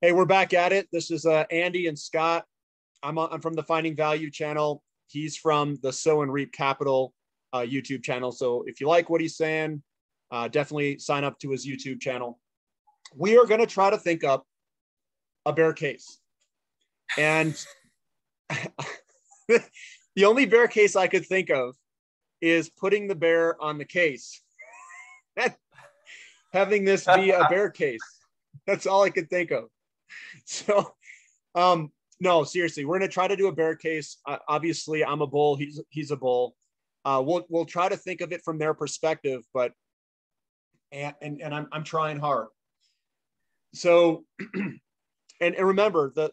Hey, we're back at it. This is Andy and Scott. I'm from the Finding Value channel. He's from the Sow and Reap Capital YouTube channel. So if you like what he's saying, definitely sign up to his YouTube channel. We are going to try to think up a bear case. And the only bear case I could think of is putting the bear on the case. Having this be a bear case. That's all I could think of. So, no, seriously, we're going to try to do a bear case. Obviously, I'm a bull. He's a bull. We'll try to think of it from their perspective, but and I'm trying hard. So, and remember that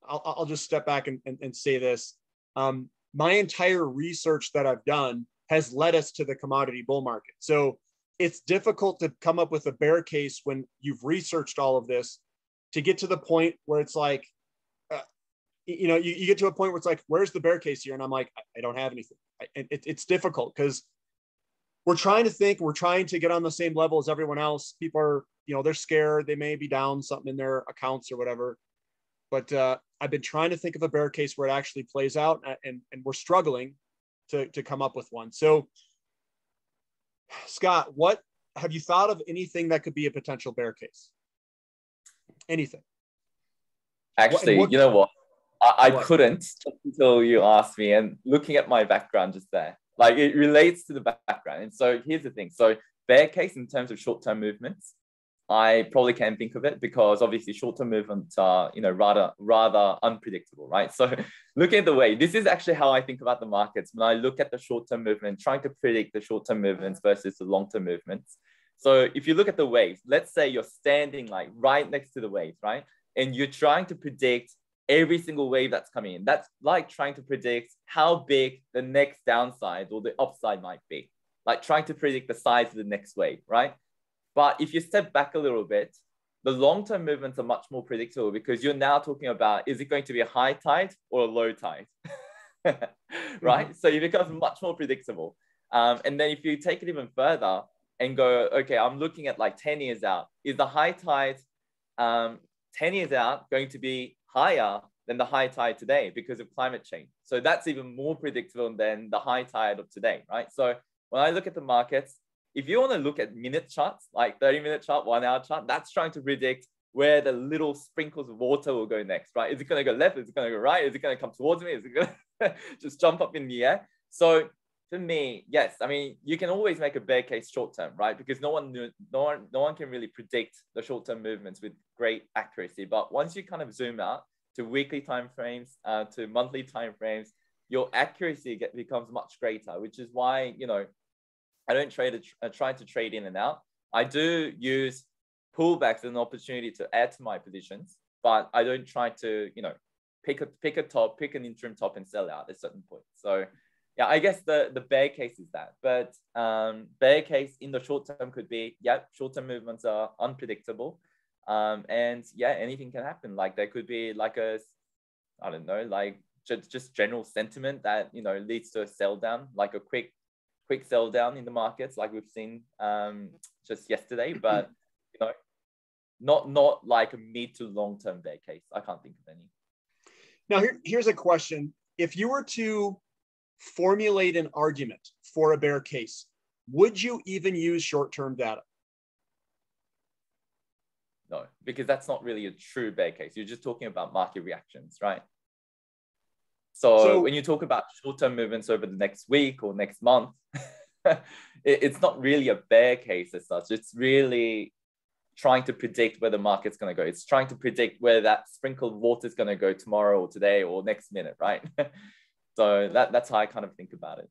I'll just step back and say this. My entire research that I've done has led us to the commodity bull market. So it's difficult to come up with a bear case when you've researched all of this to get to the point where it's like, you get to a point where it's like, where's the bear case here? And I'm like, I don't have anything. It's difficult because we're trying to think, we're trying to get on the same level as everyone else. People are, they're scared. They may be down something in their accounts or whatever. But I've been trying to think of a bear case where it actually plays out, and we're struggling to come up with one. So, Scott, what have you thought of anything that could be a potential bear case? Anything? Actually, you know what? I couldn't until you asked me, and looking at my background just there, like it relates to the background. And so here's the thing. So bear case in terms of short-term movements, I probably can't think of it because obviously short-term movements are, rather unpredictable, right? So looking at the way, this is actually how I think about the markets. When I look at the short-term movement, trying to predict the short-term movements versus the long-term movements. So if you look at the waves, let's say you're standing like right next to the waves, right? And you're trying to predict every single wave that's coming in. That's like trying to predict how big the next downside or the upside might be, like trying to predict the size of the next wave, right? But if you step back a little bit, the long-term movements are much more predictable because you're now talking about, is it going to be a high tide or a low tide? Right? Mm-hmm. So it becomes much more predictable. And then if you take it even further and go, okay, I'm looking at like 10 years out. Is the high tide 10 years out going to be higher than the high tide today because of climate change? So that's even more predictable than the high tide of today, right? So when I look at the markets, if you want to look at minute charts, like 30-minute chart, 1 hour chart, that's trying to predict where the little sprinkles of water will go next, right? Is it going to go left? Is it going to go right? Is it going to come towards me? Is it going to just jump up in the air? So for me, yes, I mean, you can always make a bear case short-term, right? Because no one can really predict the short-term movements with great accuracy. But once you kind of zoom out to weekly timeframes, to monthly timeframes, your accuracy becomes much greater, which is why, I don't try to trade in and out. I do use pullbacks as an opportunity to add to my positions, but I don't try to, pick an interim top and sell out at a certain point. So yeah, I guess the bear case is that. But bear case in the short term could be, short-term movements are unpredictable. And yeah, anything can happen. Like there could be like just general sentiment that, leads to a sell down, like a quick sell down in the markets like we've seen just yesterday, but not like a mid to long term bear case. I can't think of any. Now here's a question. If you were to formulate an argument for a bear case, would you even use short-term data? No, because that's not really a true bear case. You're just talking about market reactions, right? So when you talk about short-term movements over the next week or next month, it's not really a bear case as such. It's really trying to predict where the market's going to go. It's trying to predict where that sprinkled water is going to go tomorrow or today or next minute, right? So that's how I kind of think about it.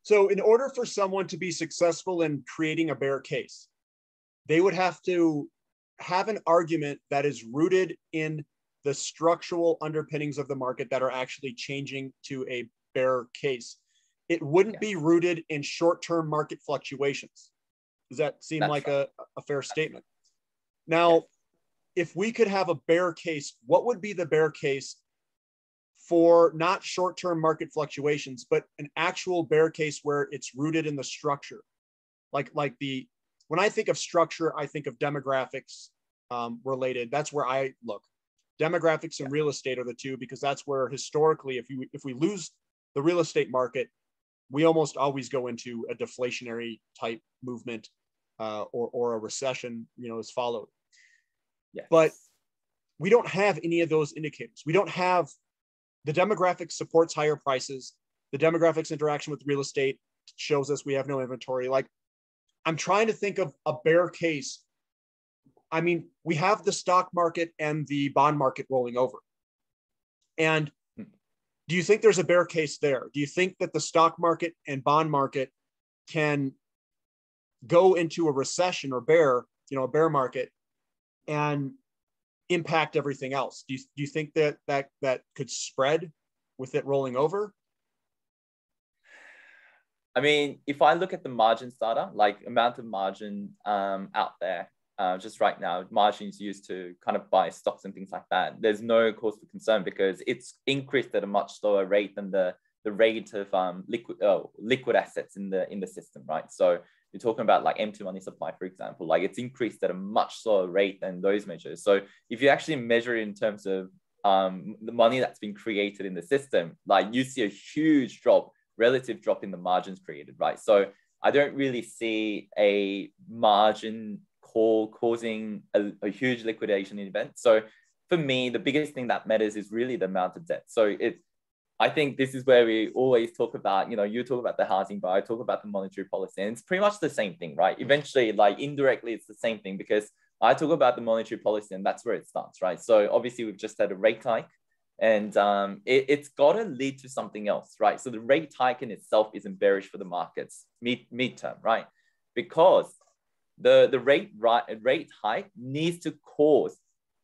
So in order for someone to be successful in creating a bear case, they would have to have an argument that is rooted in the structural underpinnings of the market that are actually changing to a bear case. It wouldn't be rooted in short-term market fluctuations. Does that seem like a fair statement? Now, if we could have a bear case, what would be the bear case for not short-term market fluctuations, but an actual bear case where it's rooted in the structure? When I think of structure, I think of demographics. related. That's where I look. Demographics and real estate are the two, because that's where historically, if we lose the real estate market, we almost always go into a deflationary type movement, or a recession, is followed. Yes. But we don't have any of those indicators. We don't have the demographics supports higher prices. The demographics interaction with real estate shows us we have no inventory. Like, I'm trying to think of a bear case. I mean, we have the stock market and the bond market rolling over. And do you think there's a bear case there? Do you think that the stock market and bond market can go into a recession or a bear market and impact everything else? Do you think that could spread with it rolling over? I mean, if I look at the margin data, like amount of margin out there, just right now, margins used to kind of buy stocks and things like that, there's no cause for concern because it's increased at a much slower rate than the rate of liquid assets in the system, right? So you're talking about like empty money supply, for example, like it's increased at a much slower rate than those measures. So if you actually measure it in terms of the money that's been created in the system, like you see a huge relative drop in the margins created, right? So I don't really see a margin call causing a huge liquidation event. So for me, the biggest thing that matters is really the amount of debt. So I think this is where we always talk about, you talk about the housing, but I talk about the monetary policy, and it's pretty much the same thing, right? Eventually, like indirectly, it's the same thing because I talk about the monetary policy and that's where it starts, right? So obviously we've just had a rate hike, and it's got to lead to something else, right? So the rate hike in itself isn't bearish for the markets midterm, right? Because the rate hike needs to cause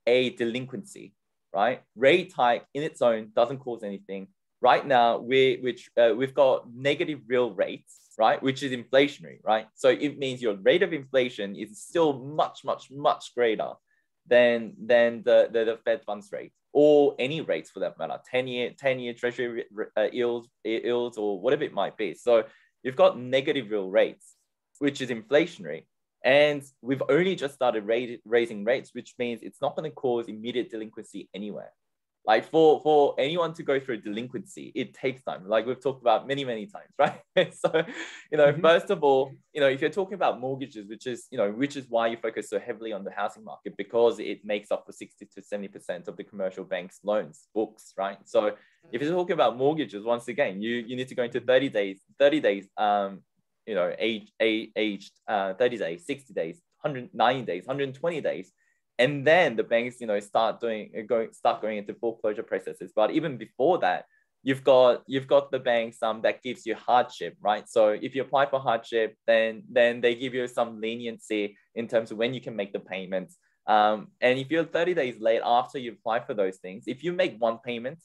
a delinquency, right? Rate hike in its own doesn't cause anything. Right now, we've got negative real rates, right? Which is inflationary, right? So it means your rate of inflation is still much, much, much greater than the Fed funds rate, or any rates for that matter, 10-year treasury yields or whatever it might be. So you've got negative real rates, which is inflationary. And we've only just started raising rates, which means it's not going to cause immediate delinquency anywhere. Like for anyone to go through delinquency, it takes time. Like we've talked about many, many times, right? So, first of all, if you're talking about mortgages, which is why you focus so heavily on the housing market, because it makes up for 60 to 70% of the commercial banks' loans books, right? So if you're talking about mortgages, once again, you need to go into 30 days, aged 30 days, 60 days, 190 days, 120 days. And then the banks, start going into foreclosure processes. But even before that, you've got the banks that gives you hardship, right? So if you apply for hardship, then they give you some leniency in terms of when you can make the payments. And if you're 30 days late after you apply for those things, if you make one payment,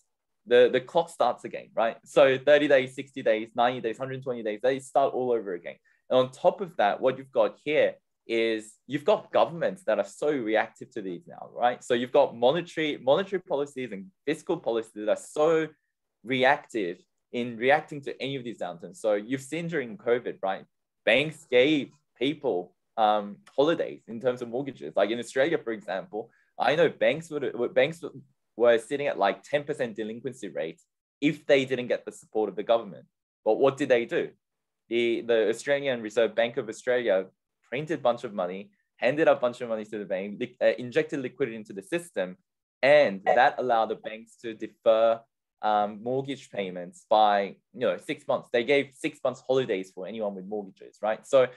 the clock starts again, right? So 30 days, 60 days, 90 days, 120 days, they start all over again. And on top of that, what you've got here is you've got governments that are so reactive to these now, right? So you've got monetary policies and fiscal policies that are so reactive in reacting to any of these downturns. So you've seen during COVID, right? Banks gave people holidays in terms of mortgages. Like in Australia, for example, I know banks were sitting at like 10% delinquency rates if they didn't get the support of the government. But what did they do? The Australian Reserve Bank of Australia printed a bunch of money, handed a bunch of money to the bank, injected liquidity into the system, and that allowed the banks to defer mortgage payments by 6 months. They gave 6 months holidays for anyone with mortgages, right? So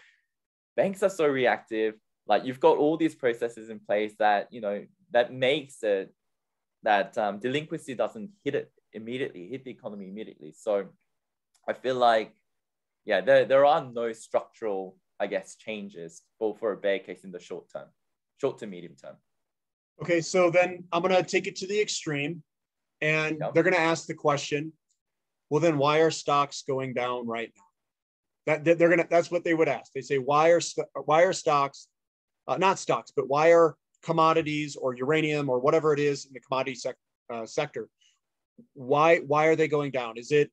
banks are so reactive. Like you've got all these processes in place that that makes it that delinquency doesn't hit the economy immediately. So I feel like, yeah, there are no structural, I guess, changes for a bear case in the short to medium term. Okay, so then I'm going to take it to the extreme, and they're going to ask the question, well, then why are stocks going down right now? That's what they would ask. They say, why are stocks, not stocks, but why are commodities or uranium or whatever it is in the commodity sector, why are they going down? Is it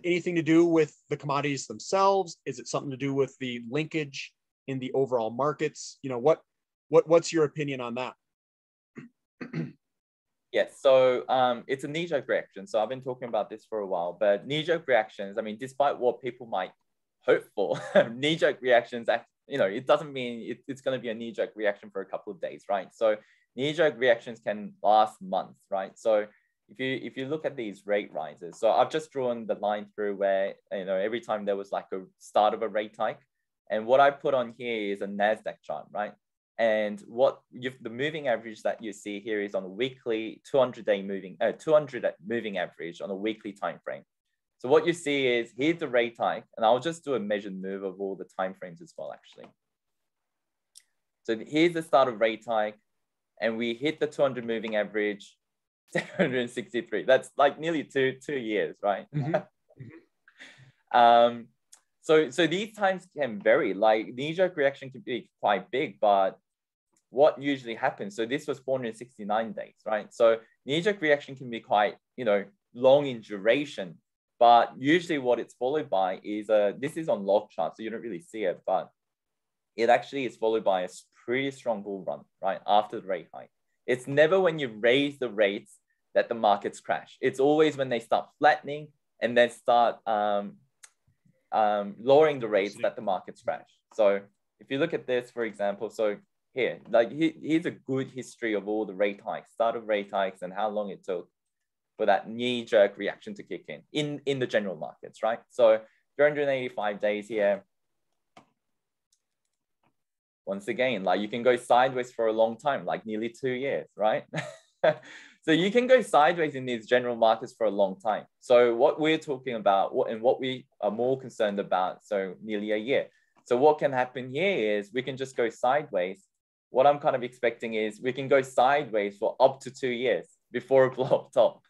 anything to do with the commodities themselves? Is it something to do with the linkage in the overall markets? What what's your opinion on that? Yes, so it's a knee-jerk reaction. So I've been talking about this for a while, but knee-jerk reactions, I mean, despite what people might hope for, knee-jerk reactions, it doesn't mean it's going to be a knee-jerk reaction for a couple of days, right? So knee-jerk reactions can last months, right? So if you look at these rate rises, so I've just drawn the line through where, every time there was like a start of a rate hike, and what I put on here is a NASDAQ chart, right? And the moving average that you see here is on a weekly 200 moving average on a weekly time frame. So what you see is here's the rate hike, and I'll just do a measured move of all the time frames as well, actually. So here's the start of rate hike, and we hit the 200 moving average, 763. That's like nearly two years, right? So these times can vary. Like knee-jerk reaction can be quite big, but what usually happens? So this was 469 days, right? So knee-jerk reaction can be quite, long in duration, but usually what it's followed by is this is on log chart, so you don't really see it, but it actually is followed by a pretty strong bull run, right? After the rate hike. It's never when you raise the rates that the markets crash. It's always when they start flattening and then start lowering the rates that the markets crash. So if you look at this, for example, so here, here's a good history of all the rate hikes, start of rate hikes, and how long it took for that knee-jerk reaction to kick in the general markets, right? So 385 days here. Once again, like you can go sideways for a long time, like nearly 2 years, right? So you can go sideways in these general markets for a long time. So what we're talking about, what we are more concerned about, so nearly a year. So what can happen here is we can just go sideways. What I'm kind of expecting is we can go sideways for up to 2 years before a blow up top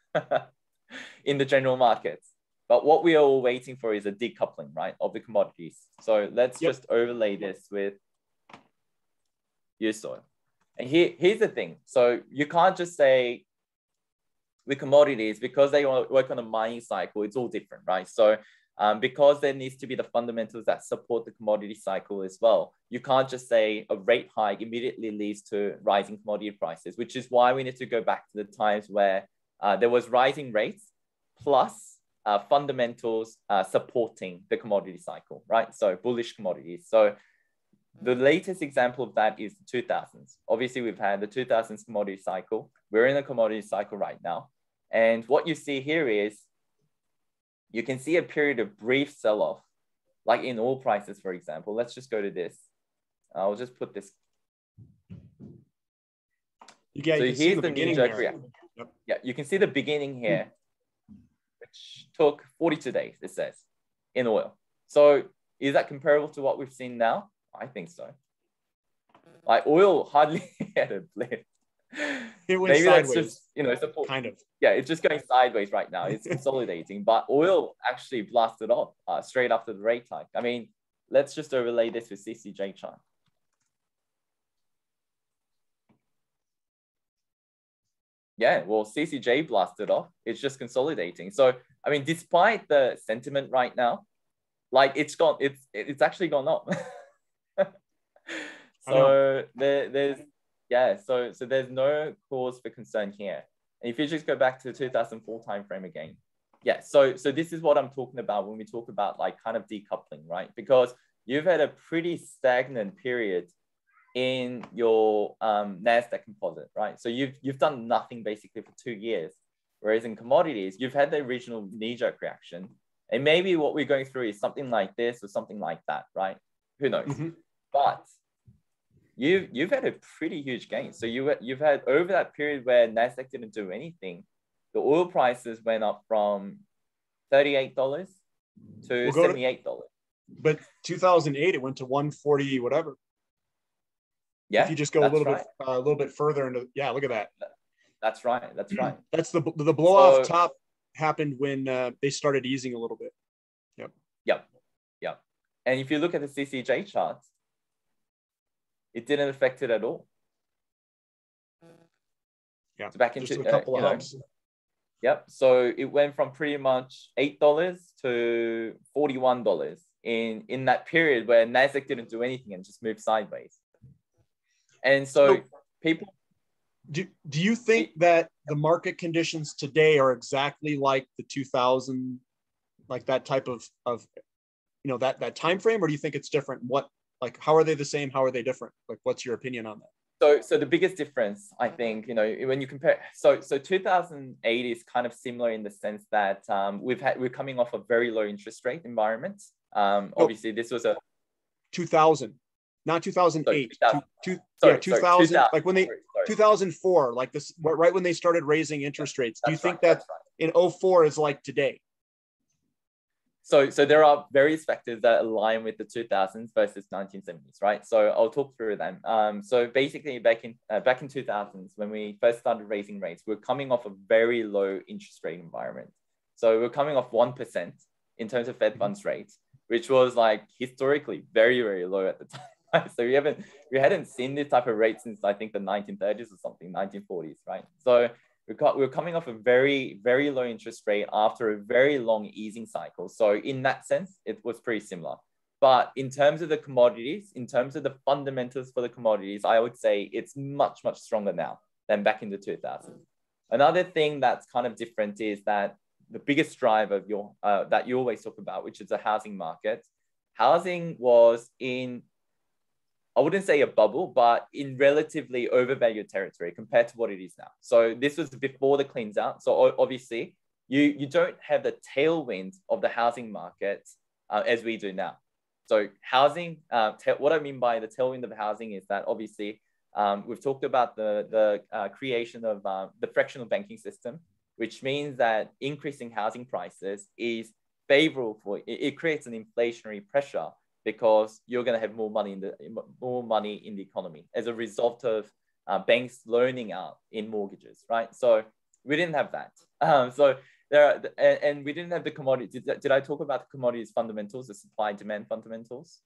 in the general markets. But what we are all waiting for is a decoupling, right, of the commodities. So let's just overlay this with used oil. And here's the thing. So you can't just say with commodities, because they work on a mining cycle, it's all different, right? So because there needs to be the fundamentals that support the commodity cycle as well, you can't just say a rate hike immediately leads to rising commodity prices, which is why we need to go back to the times where there was rising rates plus fundamentals supporting the commodity cycle, right? So bullish commodities. So the latest example of that is the 2000s. Obviously, we've had the 2000s commodity cycle. We're in a commodity cycle right now. And what you see here is you can see a period of brief sell-off, like in oil prices, for example. Let's just go to this. I'll just put this. Yeah, so here's the knee-jerk reaction. Yep. Yeah, you can see the beginning here, which took 42 days, it says, in oil. So is that comparable to what we've seen now? I think so. Like oil hardly had a blip. It went Maybe sideways. That's just, support. Kind of. Yeah, it's just going sideways right now. It's consolidating, but oil actually blasted off straight after the rate hike. I mean, let's just overlay this with CCJ chart. Yeah, well, CCJ blasted off. It's just consolidating. So, I mean, despite the sentiment right now, like it's actually gone up. So there's no cause for concern here. And if you just go back to the 2004 timeframe again, yeah. So this is what I'm talking about when we talk about like kind of decoupling, right? Because you've had a pretty stagnant period in your NASDAQ composite, right? So you've done nothing basically for 2 years, whereas in commodities you've had the original knee-jerk reaction, and maybe what we're going through is something like this or something like that, right? Who knows? Mm-hmm. But you've had a pretty huge gain. So you've had over that period where NASDAQ didn't do anything, the oil prices went up from $38 to $78. But 2008, it went to 140 whatever. Yeah, if you just go a little bit further into, yeah, look at that. That's right. That's right. That's the blow off top happened when they started easing a little bit. Yep. And if you look at the CCJ charts, it didn't affect it at all. Yeah, so back into just a couple of humps. Yep. So it went from pretty much $8 to $41 in that period where NASDAQ didn't do anything and just moved sideways. And so people... Do you think that the market conditions today are exactly like the 2000, like that type of that time frame, or do you think it's different? How are they the same? How are they different? Like, what's your opinion on that? So the biggest difference, I think, when you compare, so 2008 is kind of similar in the sense that we're coming off a very low interest rate environment. Obviously, this was a 2000, not 2008. 2000. Like when 2004, like this, right when they started raising interest rates. Do you think that in 04 is like today? So there are various factors that align with the 2000s versus 1970s, right? So I'll talk through them. So basically, back in 2000s, when we first started raising rates, we're coming off a very low interest rate environment. So we're coming off 1% in terms of Fed funds rate, which was like historically very, very low at the time. Right? So we hadn't seen this type of rate since I think the 1930s or something, 1940s, right? So we're coming off a very, very low interest rate after a very long easing cycle. So in that sense, it was pretty similar. But in terms of the commodities, in terms of the fundamentals for the commodities, I would say it's much, much stronger now than back in the 2000s. Another thing that's kind of different is that the biggest driver of that you always talk about, which is the housing market. Housing was in, I wouldn't say a bubble, but in relatively overvalued territory compared to what it is now. So this was before the cleans out. So obviously, you don't have the tailwind of the housing market as we do now. So housing, what I mean by the tailwind of housing is that obviously, we've talked about the creation of the fractional banking system, which means that increasing housing prices is favorable for, it creates an inflationary pressure, because you're going to have more money in the economy as a result of banks loaning out in mortgages, right? So we didn't have that. So and we didn't have the commodity. Did I talk about the commodities fundamentals, the supply demand fundamentals?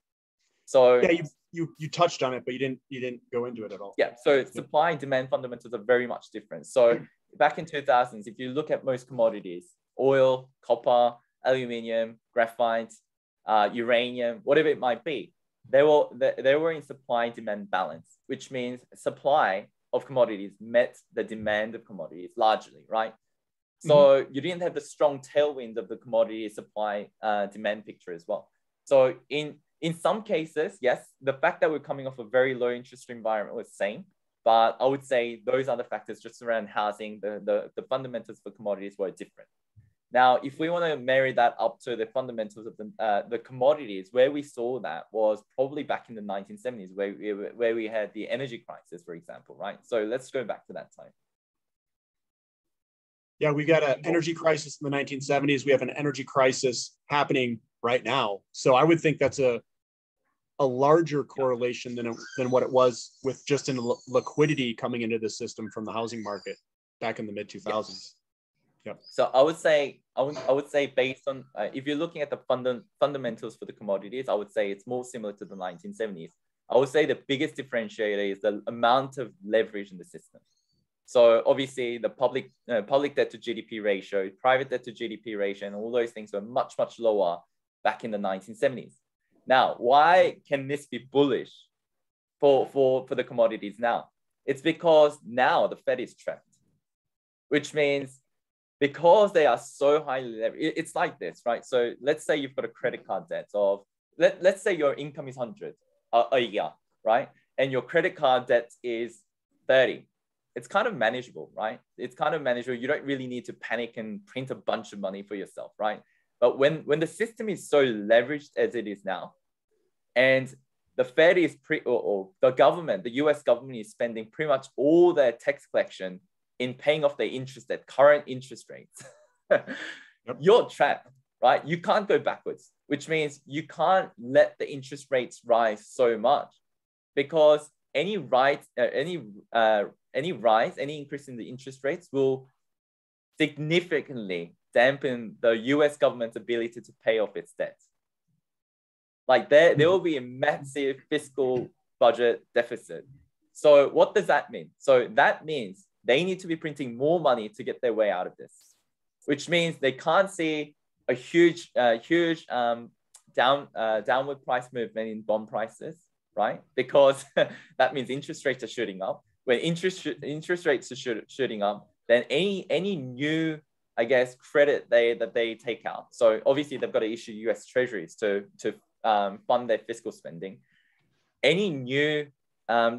So yeah, you touched on it, but you didn't go into it at all. Yeah. So supply and demand fundamentals are very much different. So back in 2000s, if you look at most commodities, oil, copper, aluminium, graphite, uranium, whatever it might be, they were in supply and demand balance, which means supply of commodities met the demand of commodities largely, right? So you didn't have the strong tailwind of the commodity supply demand picture as well. So in some cases, yes, the fact that we're coming off a very low interest environment was the same, but I would say those other factors just around housing, the fundamentals for commodities were different. Now, if we want to marry that up to the fundamentals of the commodities, where we saw that was probably back in the 1970s, where we had the energy crisis, for example, right? So let's go back to that time. Yeah, we got an energy crisis in the 1970s. We have an energy crisis happening right now. So I would think that's a larger correlation than what it was with just in liquidity coming into the system from the housing market back in the mid 2000s. Yep. So I would say based on if you're looking at the fundamentals for the commodities, I would say it's more similar to the 1970s. I would say the biggest differentiator is the amount of leverage in the system. So obviously the public debt to GDP ratio, private debt to GDP ratio, and all those things were much, much lower back in the 1970s. Now, why can this be bullish for the commodities now? It's because now the Fed is trapped, which means because they are so highly leveraged, it's like this, right? So let's say you've got a credit card debt of, let's say your income is 100 a year, right? And your credit card debt is 30. It's kind of manageable, right? It's kind of manageable. You don't really need to panic and print a bunch of money for yourself, right? But when the system is so leveraged as it is now, and the Fed is or the government, the US government is spending pretty much all their tax collection in paying off their interest at current interest rates, you're trapped, right? You can't go backwards, which means you can't let the interest rates rise so much, because any increase in the interest rates will significantly dampen the US government's ability to pay off its debt. Like there will be a massive fiscal budget deficit. So what does that mean? So that means they need to be printing more money to get their way out of this, which means they can't see a huge downward price movement in bond prices, right? Because that means interest rates are shooting up. When interest rates are shooting up, then any new, I guess, credit that they take out. So obviously they've got to issue US treasuries to fund their fiscal spending. Any new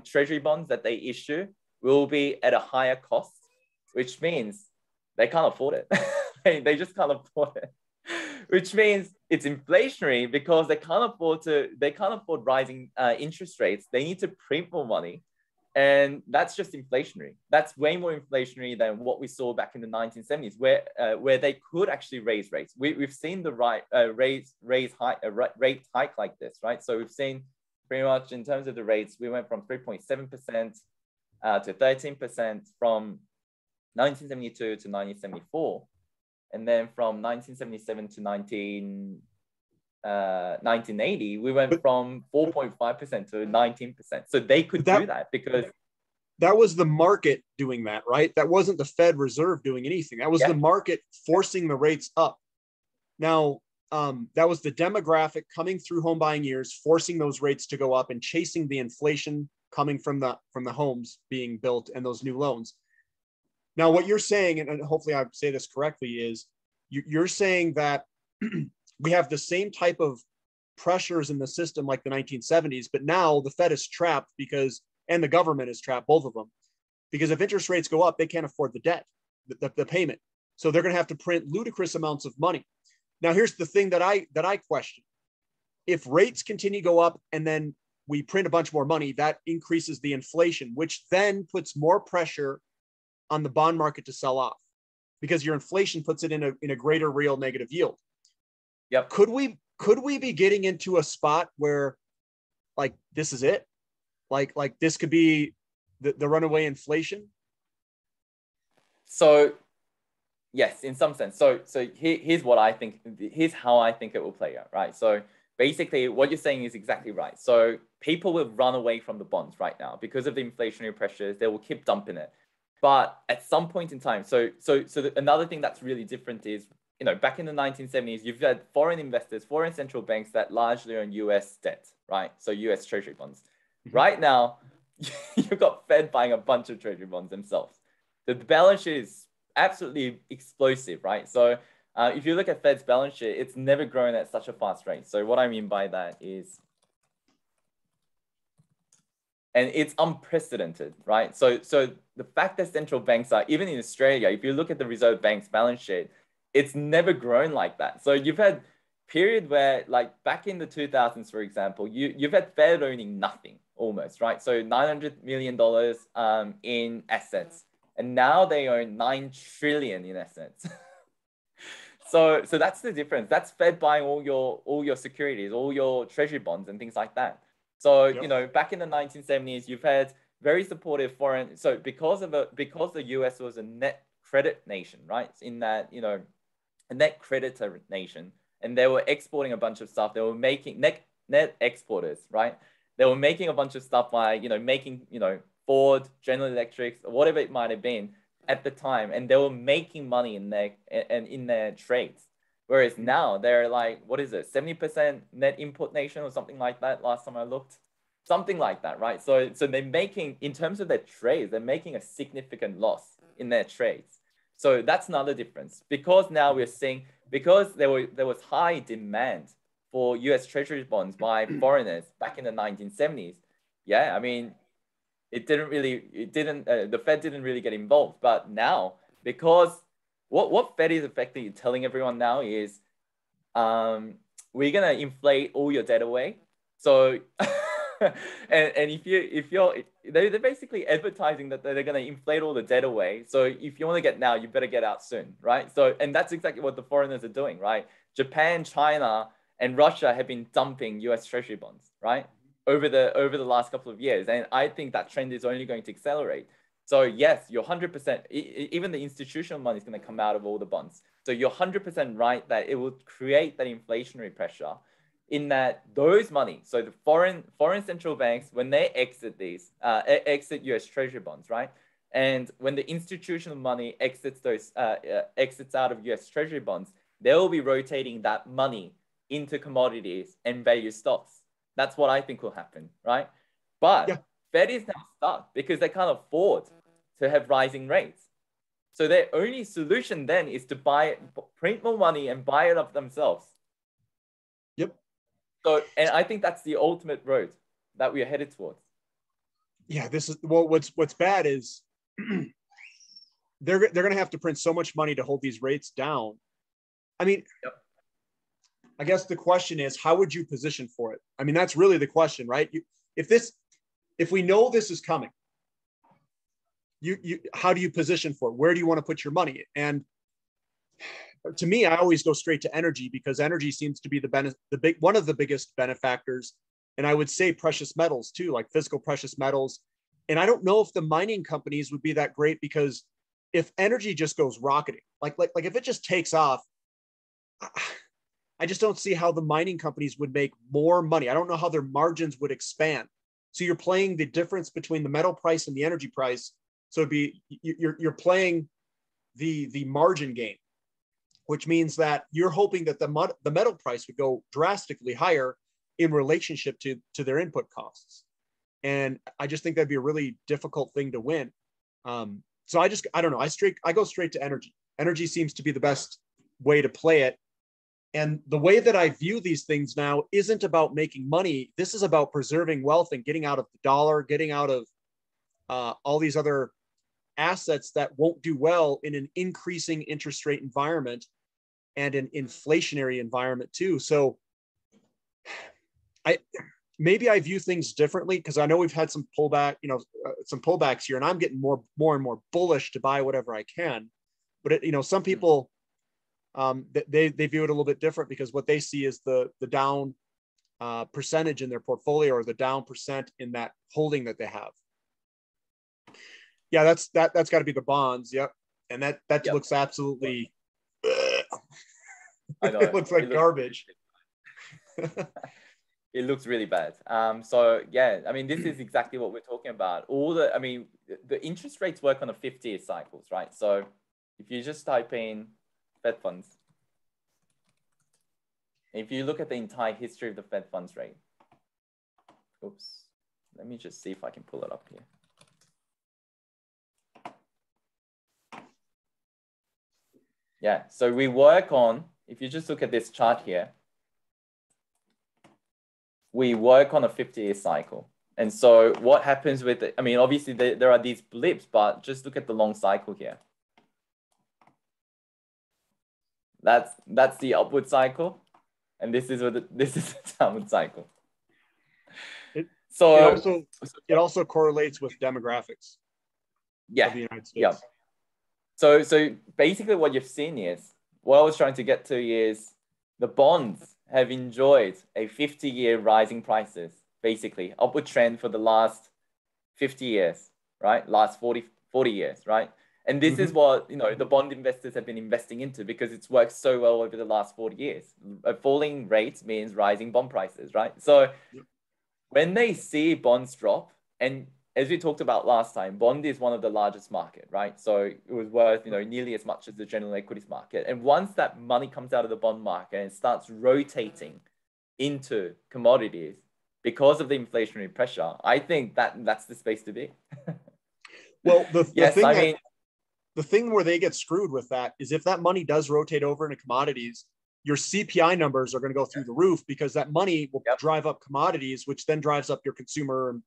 treasury bonds that they issue will be at a higher cost, which means they can't afford it. they just can't afford it, which means it's inflationary because they can't afford rising interest rates. They need to print more money. And that's just inflationary. That's way more inflationary than what we saw back in the 1970s, where they could actually raise rates. We've seen the rate hike like this, right? So we've seen pretty much in terms of the rates, we went from 3.7% to 13% from 1972 to 1974, and then from 1977 to 1980, we went from 4.5% to 19%. So they could do that because that was the market doing that, right? That wasn't the Fed Reserve doing anything. That was the market forcing the rates up. Now, that was the demographic coming through home buying years, forcing those rates to go up and chasing the inflation coming from the homes being built and those new loans. Now, what you're saying, and hopefully I say this correctly, is you're saying that we have the same type of pressures in the system like the 1970s, but now the Fed is trapped and the government is trapped, both of them, because if interest rates go up, they can't afford the debt, the payment. So they're going to have to print ludicrous amounts of money. Now, here's the thing that I question. If rates continue to go up and then we print a bunch more money, that increases the inflation, which then puts more pressure on the bond market to sell off because your inflation puts it in a greater real negative yield. Yep. Could we be getting into a spot where like this is it? Like this could be the runaway inflation? So yes, in some sense. So here's what I think. Here's how I think it will play out, right? So basically, what you're saying is exactly right. So people will run away from the bonds right now because of the inflationary pressures. They will keep dumping it, but at some point in time, another thing that's really different is, back in the 1970s, you've had foreign investors, foreign central banks that largely own US debt, right? So US treasury bonds. Mm-hmm. Right now, you've got Fed buying a bunch of treasury bonds themselves. The balance sheet is absolutely explosive, right? So if you look at Fed's balance sheet, it's never grown at such a fast rate. So what I mean by that is, and it's unprecedented, right? So the fact that central banks are, even in Australia, if you look at the Reserve Bank's balance sheet, it's never grown like that. So you've had period where, like back in the 2000s, for example, you've had Fed owning nothing almost, right? So $900 million in assets. And now they own 9 trillion in assets. So that's the difference. That's Fed buying all your securities, all your treasury bonds and things like that. So, yep. Back in the 1970s, you've had very supportive foreign. So because the US was a net credit nation, right? In that, a net creditor nation, and they were exporting a bunch of stuff. They were making net exporters, right? They were making a bunch of stuff by, making, Ford, General Electric, or whatever it might have been at the time, and they were making money in their trades. Whereas now they're like, what is it, 70% net import nation or something like that? Last time I looked, something like that, right? So they're making, in terms of their trades, they're making a significant loss in their trades. So that's another difference, because now we're seeing, because there was high demand for US Treasury bonds by foreigners back in the 1970s. Yeah, I mean, the Fed didn't really get involved. But now, because what Fed is effectively telling everyone now is, we're gonna inflate all your debt away. So, and they're basically advertising that they're gonna inflate all the debt away. So if you want to get now, you better get out soon, right? So, and that's exactly what the foreigners are doing, right? Japan, China, and Russia have been dumping US Treasury bonds, right? Over the last couple of years. And I think that trend is only going to accelerate. So yes, you're 100%, even the institutional money is going to come out of all the bonds. So you're 100% right that it will create that inflationary pressure in that those money, so the foreign central banks, when they exit US Treasury bonds, right? And when the institutional money exits out of US Treasury bonds, they will be rotating that money into commodities and value stocks. That's what I think will happen, right? But Yeah. Fed is now stuck because they can't afford to have rising rates. So their only solution then is to print more money and buy it up themselves. Yep. So, and I think that's the ultimate road that we are headed towards. Yeah, this is, well, what's bad is they're going to have to print so much money to hold these rates down. I mean, yep. I guess the question is, how would you position for it? I mean, that's really the question, right? If we know this is coming, how do you position for it? Where do you want to put your money? And to me, I always go straight to energy, because energy seems to be one of the biggest benefactors. And I would say precious metals too, like physical precious metals. And I don't know if the mining companies would be that great, because if energy just goes rocketing, like if it just takes off, I just don't see how the mining companies would make more money. I don't know how their margins would expand. So you're playing the difference between the metal price and the energy price. So you're playing the margin game, which means that you're hoping that the metal price would go drastically higher in relationship to their input costs. And I just think that'd be a really difficult thing to win. So I don't know. I go straight to energy. Energy seems to be the best way to play it. And the way that I view these things now isn't about making money. This is about preserving wealth and getting out of the dollar, getting out of all these other assets that won't do well in an increasing interest rate environment and an inflationary environment too. So maybe I view things differently, because I know we've had some pullbacks here, and I'm getting more and more bullish to buy whatever I can. But some people, they view it a little bit different, because what they see is the down percentage in their portfolio, or the down percent in that holding that they have. Yeah, that's got to be the bonds. Yep. And that yep. Looks absolutely I know. It looks like garbage. It looks really bad. So yeah, I mean, this is exactly what we're talking about. The interest rates work on a 50-year cycles, right? So if you just type in Fed funds, if you look at the entire history of the Fed funds rate, oops, let me just see if I can pull it up here. Yeah, so we work on, if you just look at this chart here, we work on a 50-year cycle. And so what happens with it, I mean, obviously there are these blips, but just look at the long cycle here. That's the upward cycle. And this is the downward cycle. It also correlates with demographics. Yeah. Of the United States. Yeah. So basically what you've seen is, what I was trying to get to is the bonds have enjoyed a 50-year rising prices, basically upward trend for the last 50 years, right? Last 40 years, right? And this is what, the bond investors have been investing into, because it's worked so well over the last 40 years. Falling rates means rising bond prices, right? So when they see bonds drop, and as we talked about last time, bond is one of the largest market, right? So it was worth, nearly as much as the general equities market. And once that money comes out of the bond market and starts rotating into commodities because of the inflationary pressure, I think that's the space to be. Well, the thing where they get screwed with that is, if that money does rotate over into commodities, your CPI numbers are going to go through the roof, because that money will drive up commodities, which then drives up your consumer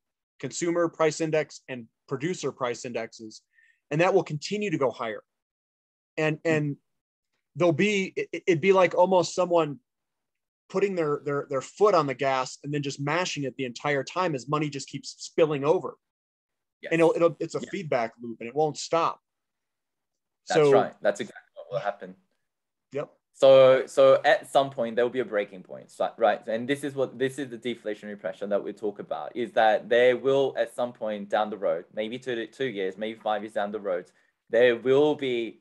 price index and producer price indexes, and that will continue to go higher. And it'd be like almost someone putting their foot on the gas and then just mashing it the entire time, as money just keeps spilling over. Yes. And it's a feedback loop, and it won't stop. That's right. That's exactly what will happen. Yep. So at some point there will be a breaking point, right? And this is the deflationary pressure that we talk about, is that there will, at some point down the road, maybe 2 years, maybe 5 years down the road, there will be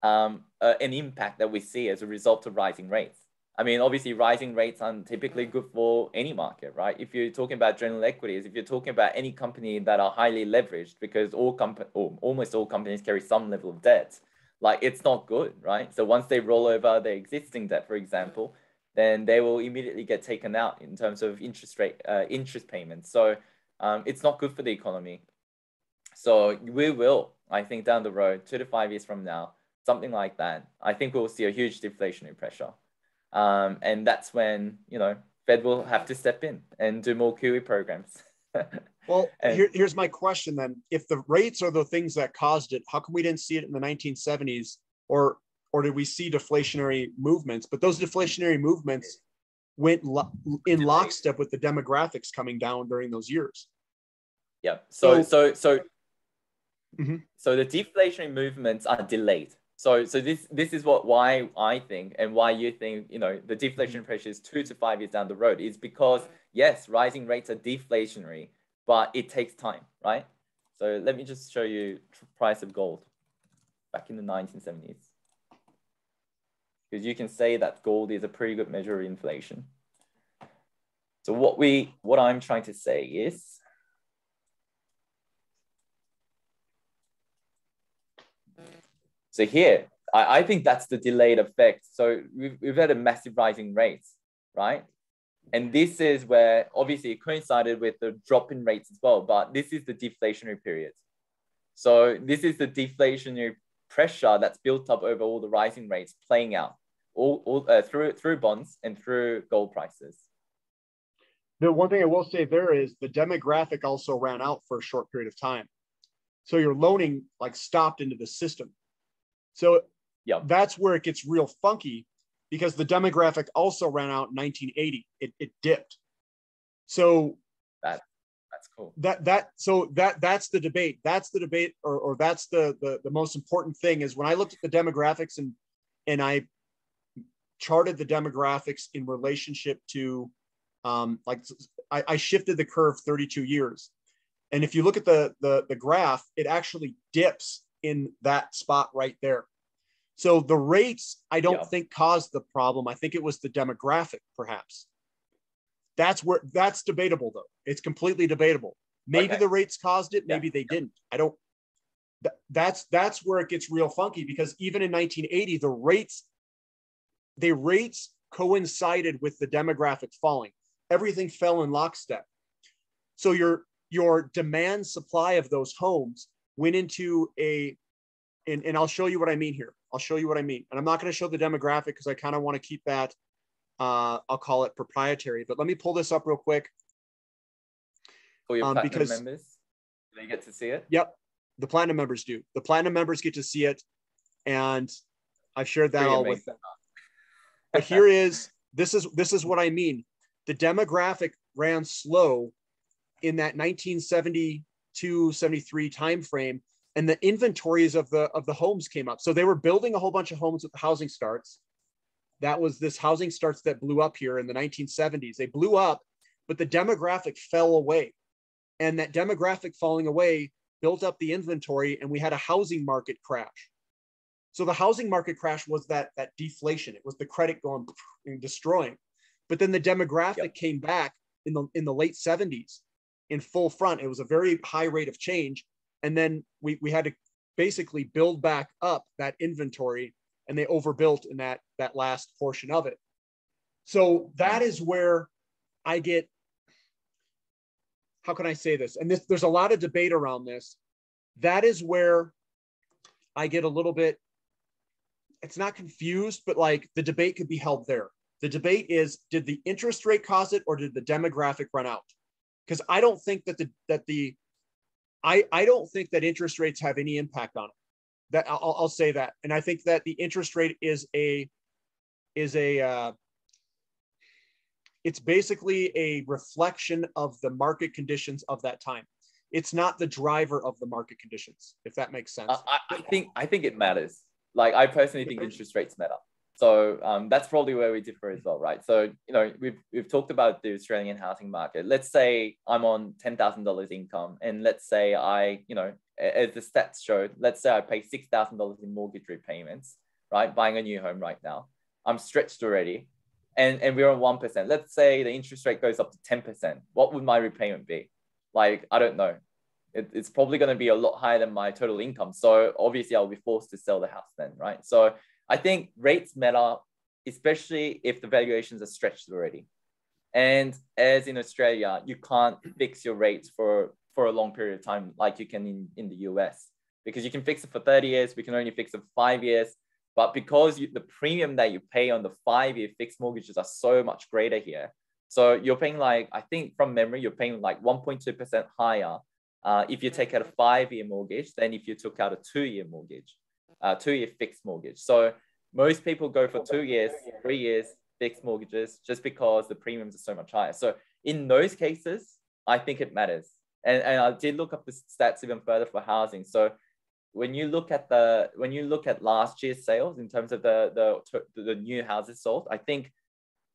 an impact that we see as a result of rising rates. I mean, obviously rising rates aren't typically good for any market, right? If you're talking about general equities, if you're talking about any company that are highly leveraged, because almost all companies carry some level of debt, like, it's not good, right? So once they roll over their existing debt, for example, then they will immediately get taken out in terms of interest payments. So it's not good for the economy. So we will, I think, down the road, 2 to 5 years from now, something like that, I think we'll see a huge deflationary pressure. And that's when, Fed will have to step in and do more QE programs. Well, here's my question then. If the rates are the things that caused it, how come we didn't see it in the 1970s? Or did we see deflationary movements? But those deflationary movements went in lockstep with the demographics coming down during those years. Yeah. So mm-hmm. So the deflationary movements are delayed. So this is why I think, and why you think, the deflation pressure is 2 to 5 years down the road, is because, yes, rising rates are deflationary, but it takes time, right? So let me just show you price of gold back in the 1970s. Because you can say that gold is a pretty good measure of inflation. So what I'm trying to say is, so here, I think that's the delayed effect. So we've had a massive rising rates, right? And this is where obviously it coincided with the drop in rates as well, but this is the deflationary period. So this is the deflationary pressure that's built up over all the rising rates playing out through bonds and through gold prices. The one thing I will say there is the demographic also ran out for a short period of time. So your loaning stopped into the system. So that's where it gets real funky, because the demographic also ran out in 1980. It dipped. So that's cool. That's the debate. That's the debate, or that's the most important thing is when I looked at the demographics and I charted the demographics in relationship to I shifted the curve 32 years. And if you look at the graph, it actually dips in that spot right there. So the rates, I don't think caused the problem. I think it was the demographic, perhaps. That's debatable though. It's completely debatable. Maybe the rates caused it. Maybe they didn't. I don't, that's where it gets real funky, because even in 1980, the rates coincided with the demographic falling. Everything fell in lockstep. So your demand supply of those homes went into and I'll show you what I mean here. I'll show you what I mean. And I'm not going to show the demographic because I kind of want to keep that, I'll call it proprietary, but let me pull this up real quick. For your platinum members, do they get to see it? Yep. The platinum members do. The platinum members get to see it. And I've shared that all with them. But this is what I mean. The demographic ran slow in that 1972, 73 timeframe, and the inventories of the homes came up. So they were building a whole bunch of homes with the housing starts. That was this housing starts that blew up here in the 1970s. They blew up, but the demographic fell away. And that demographic falling away built up the inventory, and we had a housing market crash. So the housing market crash was that deflation. It was the credit going and destroying. But then the demographic came back in the late 70s in full front. It was a very high rate of change. And then we had to basically build back up that inventory, and they overbuilt in that last portion of it. So that is where I get, how can I say this? And there's a lot of debate around this. That is where I get a little bit, it's not confused, but the debate could be held there. The debate is, did the interest rate cause it, or did the demographic run out? Because I don't think I don't think that interest rates have any impact on it. That I'll say that. And I think that the interest rate is it's basically a reflection of the market conditions of that time. It's not the driver of the market conditions, if that makes sense. I think it matters. I personally think interest rates matter. So that's probably where we differ as well, right? So, we've talked about the Australian housing market. Let's say I'm on $10,000 income, and let's say I, as the stats showed, let's say I pay $6,000 in mortgage repayments, right? Buying a new home right now. I'm stretched already, and we're on 1%. Let's say the interest rate goes up to 10%. What would my repayment be? I don't know. It's probably going to be a lot higher than my total income. So obviously I'll be forced to sell the house then, right? So I think rates matter especially if the valuations are stretched already. And as in Australia, you can't fix your rates for a long period of time like you can in the US, because you can fix it for 30 years. We can only fix it for 5 years. But because the premium that you pay on the 5-year fixed mortgages are so much greater here. So you're paying like, I think from memory, you're paying like 1.2% higher if you take out a 5-year mortgage than if you took out a 2-year mortgage, 2-year fixed mortgage. So most people go for 2 years, 3 years fixed mortgages just because the premiums are so much higher. So in those cases, I think it matters. And I did look up the stats even further for housing. So when you look at last year's sales in terms of the new houses sold, I think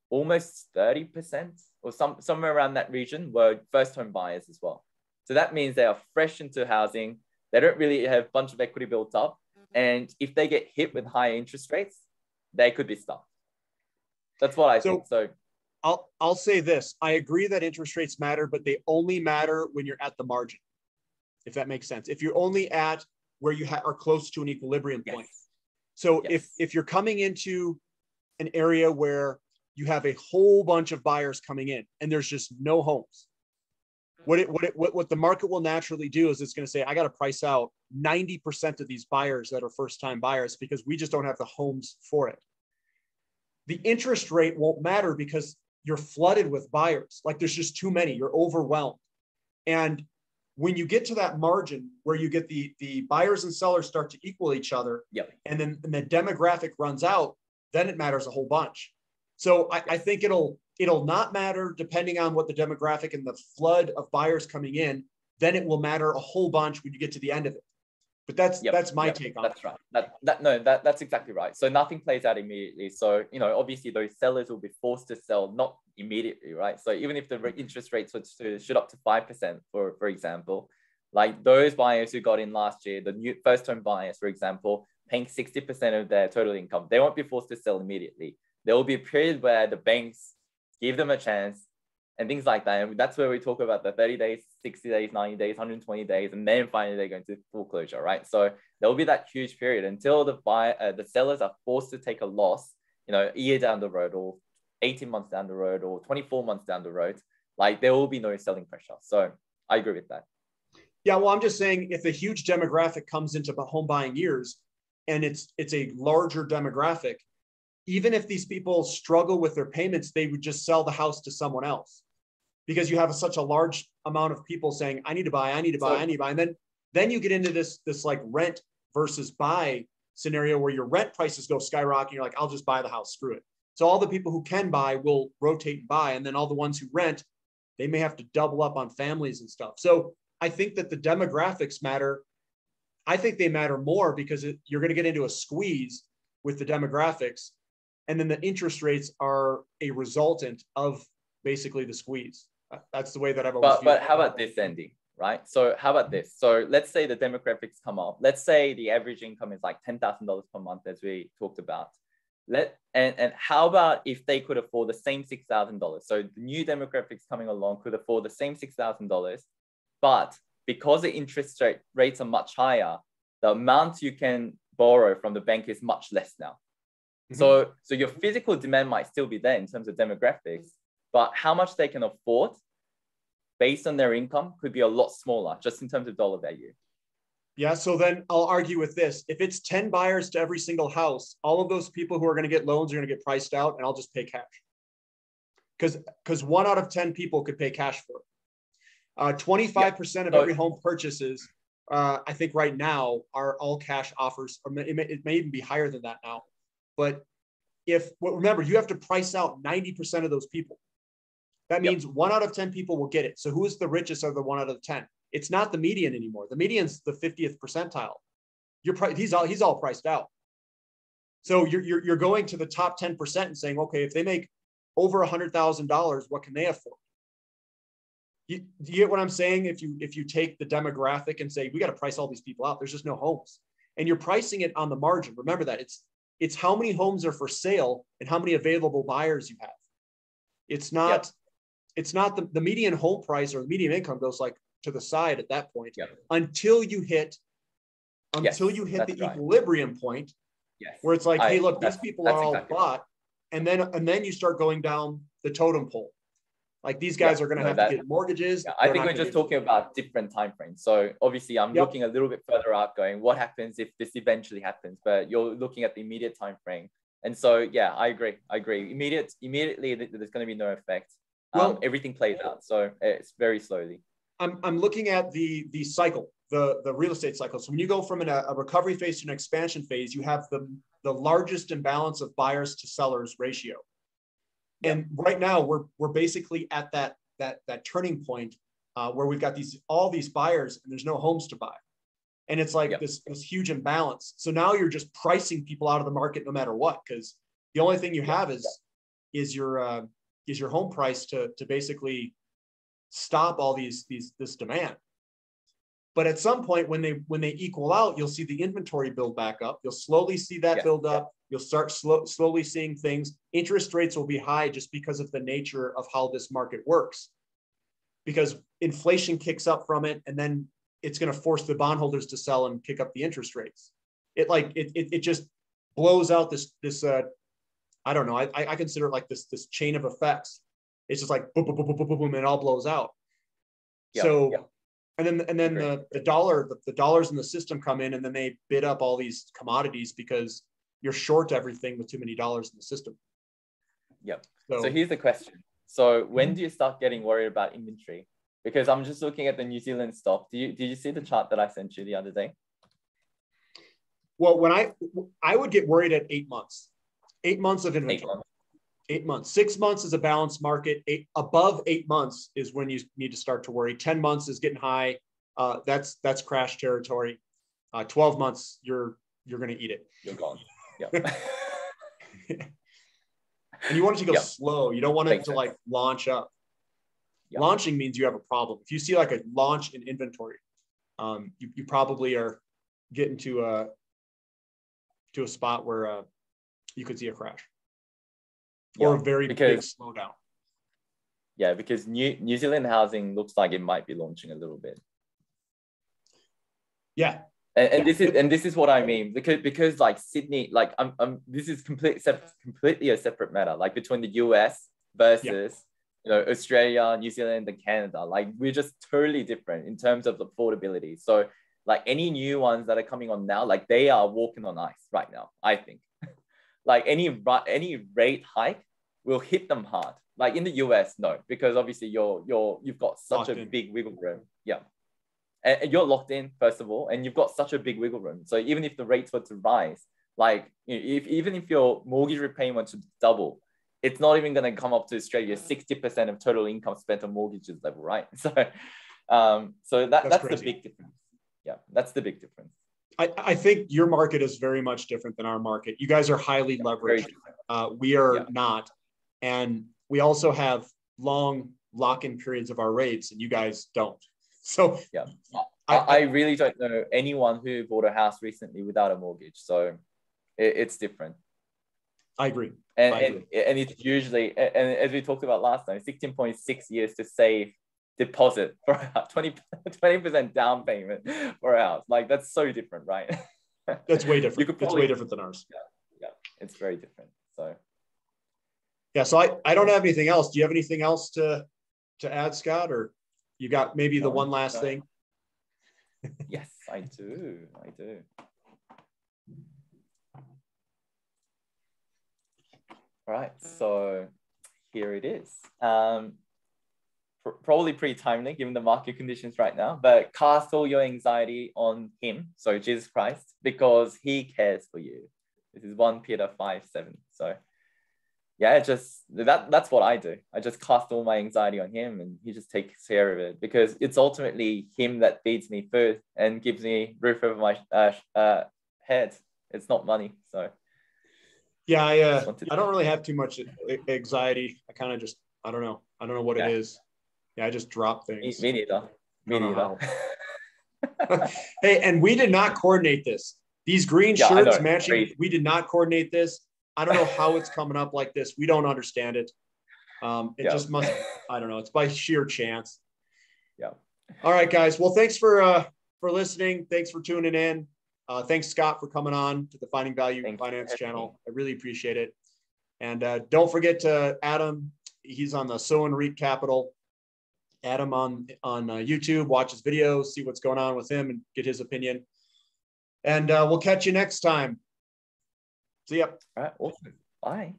almost 30% or somewhere around that region were first home buyers as well. So that means they are fresh into housing. They don't really have a bunch of equity built up. And if they get hit with high interest rates, they could be stuck. That's what I think. So I'll say this. I agree that interest rates matter, but they only matter when you're at the margin, if that makes sense. If you're only at where you are close to an equilibrium point. So if you're coming into an area where you have a whole bunch of buyers coming in and there's just no homes, what the market will naturally do is it's going to say, I got to price out 90% of these buyers that are first-time buyers because we just don't have the homes for it. The interest rate won't matter because you're flooded with buyers. Like there's just too many, you're overwhelmed. And when you get to that margin where you get the buyers and sellers start to equal each other, and then the demographic runs out, then it matters a whole bunch. So I think it'll not matter depending on what the demographic and the flood of buyers coming in. Then it will matter a whole bunch when you get to the end of it. But that's my take on it. That's right. That's exactly right. So nothing plays out immediately. So, obviously those sellers will be forced to sell not immediately, right? So even if the interest rates were to shoot up to 5%, for example, like those buyers who got in last year, the new first home buyers, for example, paying 60% of their total income, they won't be forced to sell immediately. There will be a period where the banks give them a chance and things like that. And that's where we talk about the 30 days, 60 days, 90 days, 120 days, and then finally they go into foreclosure, right? So there will be that huge period until the sellers are forced to take a loss, a year down the road or 18 months down the road or 24 months down the road. Like there will be no selling pressure. So I agree with that. Yeah, well, I'm just saying if a huge demographic comes into the home buying years and it's a larger demographic, even if these people struggle with their payments, they would just sell the house to someone else because you have such a large amount of people saying, I need to buy, I need to buy, I need to buy. And then you get into this like rent versus buy scenario where your rent prices go skyrocket. You're like, I'll just buy the house, screw it. So all the people who can buy will rotate and buy. And then all the ones who rent, they may have to double up on families and stuff. So I think that the demographics matter. I think they matter more because you're going to get into a squeeze with the demographics. And then the interest rates are a resultant of basically the squeeze. That's the way that I've always viewed it. But how about this, Andy? Right? So how about this? So let's say the demographics come up. Let's say the average income is like $10,000 per month, as we talked about. And how about if they could afford the same $6,000? So the new demographics coming along could afford the same $6,000, but because the interest rates are much higher, the amount you can borrow from the bank is much less now. So your physical demand might still be there in terms of demographics, but how much they can afford based on their income could be a lot smaller, just in terms of dollar value. Yeah, so then I'll argue with this. If it's 10 buyers to every single house, all of those people who are going to get loans are going to get priced out, and I'll just pay cash. Because 1 out of 10 people could pay cash for it. 25% of every home purchases, I think right now, are all cash offers. Or it may even be higher than that now. But remember, you have to price out 90% of those people. That means 1 out of 10 people will get it. So who is the richest of the 1 out of 10? It's not the median anymore. The median's the 50th percentile. He's all priced out. So you're going to the top 10% and saying, okay, if they make over $100,000, what can they afford? Do you get what I'm saying? If you take the demographic and say, we got to price all these people out, there's just no homes. And you're pricing it on the margin. Remember that it's how many homes are for sale and how many available buyers you have. It's not the median home price or the median income goes like to the side at that point until you hit the equilibrium point where it's like, hey, look, these people are all bought. and then you start going down the totem pole. Like these guys are going to have to get mortgages. Yeah, I think we're just talking about different time frames. So obviously I'm looking a little bit further out going, what happens if this eventually happens? But you're looking at the immediate time frame. And so, yeah, I agree. Immediately there's going to be no effect. Everything plays out. So it's very slowly. I'm looking at the cycle, the real estate cycle. So when you go from a recovery phase to an expansion phase, you have the largest imbalance of buyers to sellers ratio. And right now we're basically at that turning point where we've got all these buyers and there's no homes to buy. And it's like this huge imbalance. So now you're just pricing people out of the market no matter what, because the only thing you have is your home price to basically stop all this demand. But at some point when they equal out, you'll see the inventory build back up. You'll slowly see that build up. You'll start slowly seeing things. Interest rates will be high just because of the nature of how this market works, because inflation kicks up from it, and then it's going to force the bondholders to sell and kick up the interest rates. It just blows out this I don't know. I consider it like this chain of effects. It's just like boom, boom, boom, boom, boom, boom, boom, and it all blows out. And then the dollars in the system come in, and then they bid up all these commodities because you're short everything with too many dollars in the system. Yep. So here's the question. So when do you start getting worried about inventory? Because I'm just looking at the New Zealand stock. Did you see the chart that I sent you the other day? Well, when I would get worried at 8 months. 8 months of inventory. 8 months. 6 months is a balanced market. Above 8 months is when you need to start to worry. 10 months is getting high. That's crash territory. 12 months, you're going to eat it. You're gone. Yeah. And you want it to go slow. You don't want it to like launch up. Yep. Launching means you have a problem. If you see like a launch in inventory, you probably are getting to a spot where you could see a crash or a very big slowdown. Yeah, because New Zealand housing looks like it might be launching a little bit. Yeah. And this is what I mean, because like Sydney, like this is completely a separate matter, like between the US versus Australia, New Zealand, and Canada. Like we're just totally different in terms of affordability. So like any new ones that are coming on now, like they are walking on ice right now, I think. Like any rate hike will hit them hard. Like in the US, no, because obviously you've got such a big wiggle room. Yeah. And you're locked in, first of all, and you've got such a big wiggle room. So even if the rates were to rise, like even if your mortgage repayment to double, it's not even going to come up to Australia 60% of total income spent on mortgages level, right? So, that's the big difference. Yeah, that's the big difference. I think your market is very much different than our market. You guys are highly leveraged. We are not, and we also have long lock-in periods of our rates, and you guys don't. So yeah, I really don't know anyone who bought a house recently without a mortgage. So it's different. I agree. And it's usually, and as we talked about last time, 16.6 years to save deposit for a 20% down payment for a house. Like that's so different, right? That's way different. It's way different than ours. Yeah, it's very different. So yeah, so I don't have anything else. Do you have anything else to add, Scott, or you got maybe the one last thing? Yes, I do. All right, so here it is. Probably pretty timely given the market conditions right now, but cast all your anxiety on him, so Jesus Christ, because he cares for you. This is 1 Peter 5:7. So yeah, that's what I do. I just cast all my anxiety on him, and he just takes care of it, because it's ultimately him that feeds me food and gives me roof over my head. It's not money. So yeah, I don't really have too much anxiety. I kind of just I don't know what it is. Yeah, I just drop things. Me neither. Hey, and we did not coordinate this. These green shirts matching. Great. We did not coordinate this. I don't know how it's coming up like this. We don't understand it. It just must, I don't know. It's by sheer chance. Yeah. All right, guys. Well, thanks for listening. Thanks for tuning in. Thanks, Scott, for coming on to the Finding Value Finance channel. I really appreciate it. And don't forget to Adam. He's on the So and REIT Capital. Add him on YouTube, watch his videos, see what's going on with him and get his opinion. And we'll catch you next time. See ya. All right. Awesome. Bye.